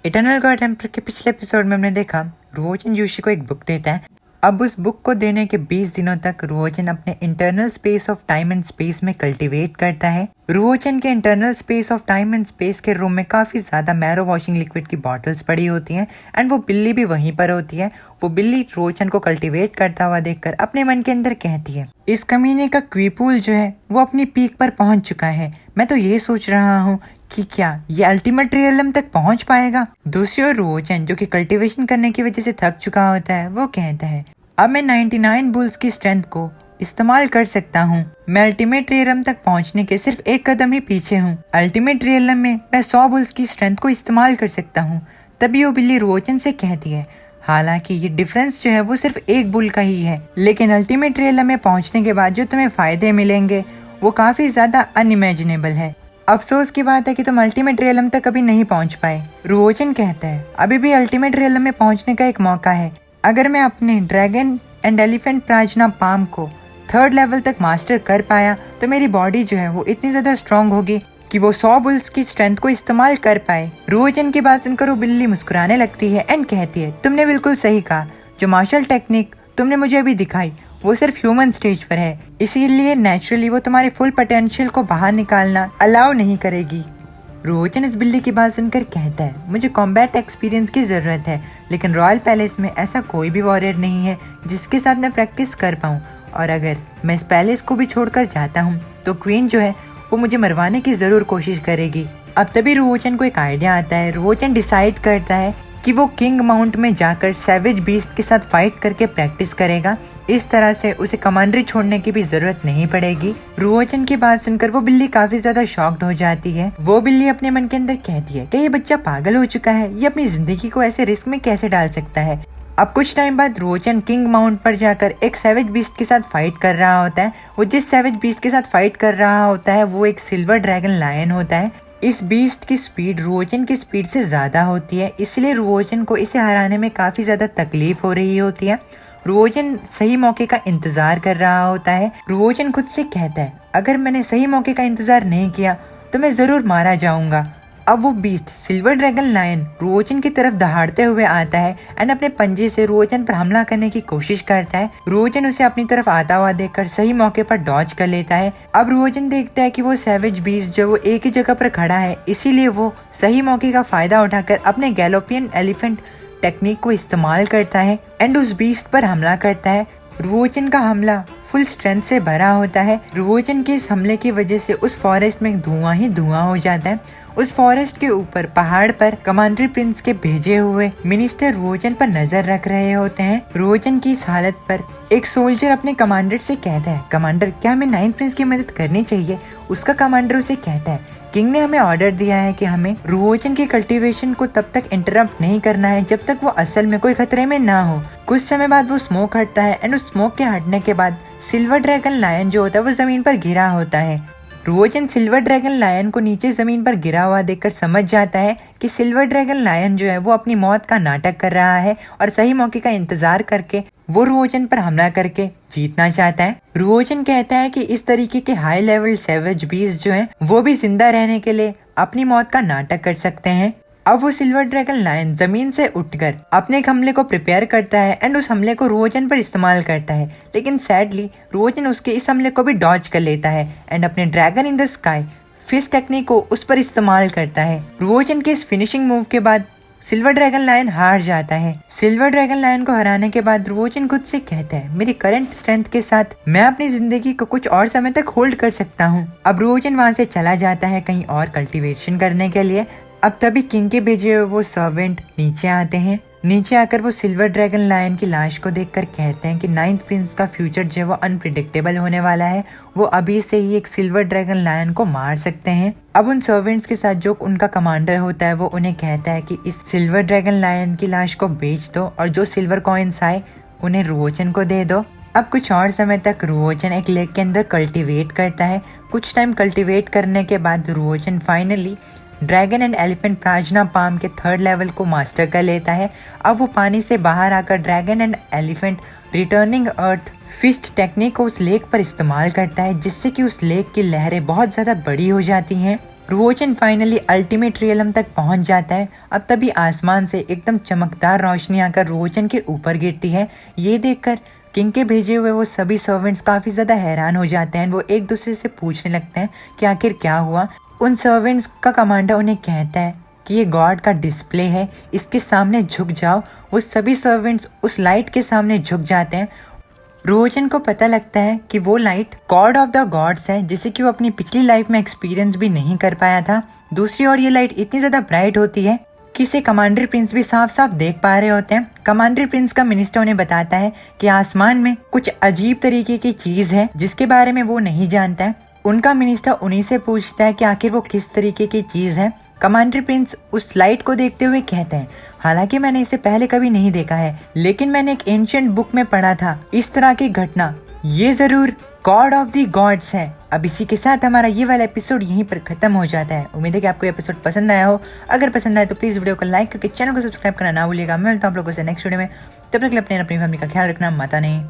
Eternal God emperor के पिछले episode में हमने देखा रुओजन यूशी को एक बुक देता है। अब उस बुक को देने के 20 दिनों तक रुओजन अपने internal space of time and space में कल्टीवेट करता है। रुओजन के internal space of time and space के रूम में काफी ज्यादा मैरो वॉशिंग लिक्विड की बॉटल्स पड़ी होती हैं एंड वो बिल्ली भी वहीं पर होती है। वो बिल्ली रुओजन को कल्टीवेट करता हुआ देखकर अपने मन के अंदर कहती है, इस कमीने का क्वीपूल जो है वो अपनी पीक पर पहुंच चुका है। मैं तो ये सोच रहा हूँ कि क्या ये अल्टीमेट रियलम तक पहुंच पाएगा। दूसरी ओर रुओजन जो कि कल्टीवेशन करने की वजह से थक चुका होता है वो कहता है, अब मैं 99 बुल्स की स्ट्रेंथ को इस्तेमाल कर सकता हूँ। मैं अल्टीमेट रियलम तक पहुँचने के सिर्फ एक कदम ही पीछे हूँ। अल्टीमेट रियलम में मैं 100 बुल्स की स्ट्रेंथ को इस्तेमाल कर सकता हूँ। तभी वो बिल्ली रुओजन से कहती है, हालांकि ये डिफरेंस जो है वो सिर्फ एक बुल का ही है, लेकिन अल्टीमेट रियलम में पहुँचने के बाद जो तुम्हें फायदे मिलेंगे वो काफी ज्यादा अनइमेजिनेबल है। अफसोस की बात है कि तुम अल्टीमेट रियलम तक कभी नहीं पहुंच पाए। रुओजन कहता है, अभी भी अल्टीमेट रियलम में पहुंचने का एक मौका है। अगर मैं अपने ड्रैगन एंड एलिफेंट प्राजना पाम को 3rd लेवल तक मास्टर कर पाया तो मेरी बॉडी जो है वो इतनी ज्यादा स्ट्रांग होगी कि वो 100 बुल्स की स्ट्रेंथ को इस्तेमाल कर पाए। रुओजन की बात सुनकर वो बिल्ली मुस्कुराने लगती है एंड कहती है, तुमने बिल्कुल सही कहा। जो मार्शल टेक्निक तुमने मुझे अभी दिखाई वो सिर्फ ह्यूमन स्टेज पर है, इसीलिए नेचुरली वो तुम्हारे फुल पोटेंशियल को बाहर निकालना अलाउ नहीं करेगी। रुओजन इस बिल्ली की बात सुनकर कहता है, मुझे कॉम्बैट एक्सपीरियंस की जरूरत है, लेकिन रॉयल पैलेस में ऐसा कोई भी वॉरियर नहीं है जिसके साथ मैं प्रैक्टिस कर पाऊँ, और अगर मैं इस पैलेस को भी छोड़कर जाता हूँ तो क्वीन जो है वो मुझे मरवाने की जरूर कोशिश करेगी। अब तभी रुओजन को एक आइडिया आता है। रुओजन डिसाइड करता है कि वो किंग माउंट में जाकर सैवेज बीस्ट के साथ फाइट करके प्रैक्टिस करेगा। इस तरह से उसे कमांडरी छोड़ने की भी जरूरत नहीं पड़ेगी। रुओजन की बात सुनकर वो बिल्ली काफी ज्यादा शॉक्ड हो जाती है। वो बिल्ली अपने मन के अंदर कहती है कि ये बच्चा पागल हो चुका है, ये अपनी जिंदगी को ऐसे रिस्क में कैसे डाल सकता है। अब कुछ टाइम बाद रुओजन किंग माउंट पर जाकर एक सैवेज बीस्ट के साथ फाइट कर रहा होता है। वो जिस सैवेज बीस्ट के साथ फाइट कर रहा होता है वो एक सिल्वर ड्रैगन लायन होता है। इस बीस्ट की स्पीड रुओजन की स्पीड से ज्यादा होती है, इसलिए रुओजन को इसे हराने में काफी ज्यादा तकलीफ हो रही होती है। रुओजन सही मौके का इंतजार कर रहा होता है। रुओजन खुद से कहता है, अगर मैंने सही मौके का इंतजार नहीं किया तो मैं जरूर मारा जाऊंगा। अब वो बीस्ट सिल्वर ड्रैगन लायन रुओजन की तरफ दहाड़ते हुए आता है एंड अपने पंजे से रुओजन पर हमला करने की कोशिश करता है। रुओजन उसे अपनी तरफ आता हुआ देखकर सही मौके पर डॉज कर लेता है। अब रुओजन देखता है कि वो सैवेज बीस्ट जो वो एक ही जगह पर खड़ा है, इसीलिए वो सही मौके का फायदा उठाकर अपने गैलोपियन एलिफेंट टेक्निक को इस्तेमाल करता है एंड उस बीस्ट पर हमला करता है। रुओजन का हमला फुल स्ट्रेंथ से भरा होता है। रुओजन के इस हमले की वजह से उस फॉरेस्ट में धुआं ही धुआं हो जाता है। उस फॉरेस्ट के ऊपर पहाड़ पर कमांडरी प्रिंस के भेजे हुए मिनिस्टर रुओजन पर नजर रख रहे होते हैं। रुओजन की इस हालत पर एक सोल्जर अपने कमांडर से कहता है, कमांडर क्या हमें 9th प्रिंस की मदद करनी चाहिए। उसका कमांडर उसे कहता है, किंग ने हमें ऑर्डर दिया है कि हमें रुओजन की कल्टीवेशन को तब तक इंटरप्ट नहीं करना है जब तक वो असल में कोई खतरे में ना हो। कुछ समय बाद वो स्मोक हटता है एंड उस स्मोक के हटने के बाद सिल्वर ड्रैगन लायन जो होता है वो जमीन पर गिरा होता है। रुओजन सिल्वर ड्रैगन लायन को नीचे जमीन पर गिरा हुआ देखकर समझ जाता है कि सिल्वर ड्रैगन लायन जो है वो अपनी मौत का नाटक कर रहा है और सही मौके का इंतजार करके वो रुओजन पर हमला करके जीतना चाहता है। रुओजन कहता है कि इस तरीके के हाई लेवल सैवेज बीस्ट जो हैं वो भी जिंदा रहने के लिए अपनी मौत का नाटक कर सकते हैं। अब वो सिल्वर ड्रैगन लायन जमीन से उठकर अपने एक हमले को प्रिपेयर करता है एंड उस हमले को रुओजन पर इस्तेमाल करता है, लेकिन सैडली रुओजन उसके इस हमले को भी डॉज कर लेता है एंड अपने dragon in the sky fist technique को उस पर इस्तेमाल करता है। रुओजन के इस फिनिशिंग मूव के बाद सिल्वर ड्रैगन लायन हार जाता है। सिल्वर ड्रैगन लायन को हराने के बाद रुओजन खुद से कहता है, मेरी करंट स्ट्रेंथ के साथ मैं अपनी जिंदगी को कुछ और समय तक होल्ड कर सकता हूँ। अब रुओजन वहाँ से चला जाता है कहीं और कल्टीवेशन करने के लिए। अब तभी किंग के भेजे हुए वो सर्वेंट नीचे आते हैं। नीचे आकर वो सिल्वर ड्रैगन लायन की लाश को देखकर कहते हैं कि 9th प्रिंस का फ्यूचर जो है वो अनप्रिडिक्टेबल होने वाला है। वो अभी से ही एक सिल्वर ड्रैगन लायन को मार सकते हैं। अब उन सर्वेंट्स के साथ जो उनका कमांडर होता है वो उन्हें कहता है कि इस सिल्वर ड्रैगन लायन की लाश को बेच दो और जो सिल्वर कॉइन्स आए उन्हें रुओजन को दे दो। अब कुछ और समय तक रुओजन एक लेक के अंदर कल्टीवेट करता है। कुछ टाइम कल्टीवेट करने के बाद रुओजन फाइनली ड्रैगन एंड एलिफेंट प्राजना पाम के 3rd लेवल को मास्टर कर लेता है। अब वो पानी से बाहर आकर dragon and elephant returning earth fist technique को उस लेक पर इस्तेमाल करता है, जिससे कि उस लेक की लहरें बहुत ज़्यादा बड़ी हो जाती हैं। रुओचन फाइनली अल्टीमेट रियलम तक पहुंच जाता है। अब तभी आसमान से एकदम चमकदार रोशनी आकर रुओचन के ऊपर गिरती है। ये देखकर किंग के भेजे हुए वो सभी सर्वेंट्स काफ़ी ज़्यादा हैरान हो जाते हैं। वो एक दूसरे से पूछने लगते हैं कि आखिर क्या हुआ। उन सर्वेंट्स का कमांडर उन्हें कहता है कि ये गॉड का डिस्प्ले है, इसके सामने झुक जाओ। वो सभी सर्वेंट्स उस लाइट के सामने झुक जाते हैं। रुओचन को पता लगता है कि वो light God of the gods है, जिसे कि वो अपनी पिछली लाइफ में एक्सपीरियंस भी नहीं कर पाया था। दूसरी ओर ये लाइट इतनी ज़्यादा ब्राइट होती है कि इसे कमांडर प्रिंस भी साफ साफ देख पा रहे होते हैं। कमांडर प्रिंस का मिनिस्टर उन्हें बताता है कि आसमान में कुछ अजीब तरीके की चीज है जिसके बारे में वो नहीं जानता है। उनका मिनिस्टर उन्हीं से पूछता है कि आखिर वो किस तरीके की चीज है। कमांडर प्रिंस उस लाइट को देखते हुए कहते हैं, हालांकि मैंने इसे पहले कभी नहीं देखा है, लेकिन मैंने एक एंशिएंट बुक में पढ़ा था इस तरह की घटना। ये जरूर गॉड ऑफ द गॉड्स है। अब इसी के साथ हमारा ये वाला एपिसोड यहीं पर खत्म हो जाता है। उम्मीद है कि आपको ये एपिसोड पसंद आया हो। अगर पसंद आए तो प्लीज वीडियो को लाइक करके चैनल को सब्सक्राइब करना ना भूलिएगा। मैं मिलता हूं आप लोगों से नेक्स्ट वीडियो में। तब तक के लिए अपने फैमिली का ख्याल रखना। माता नहीं।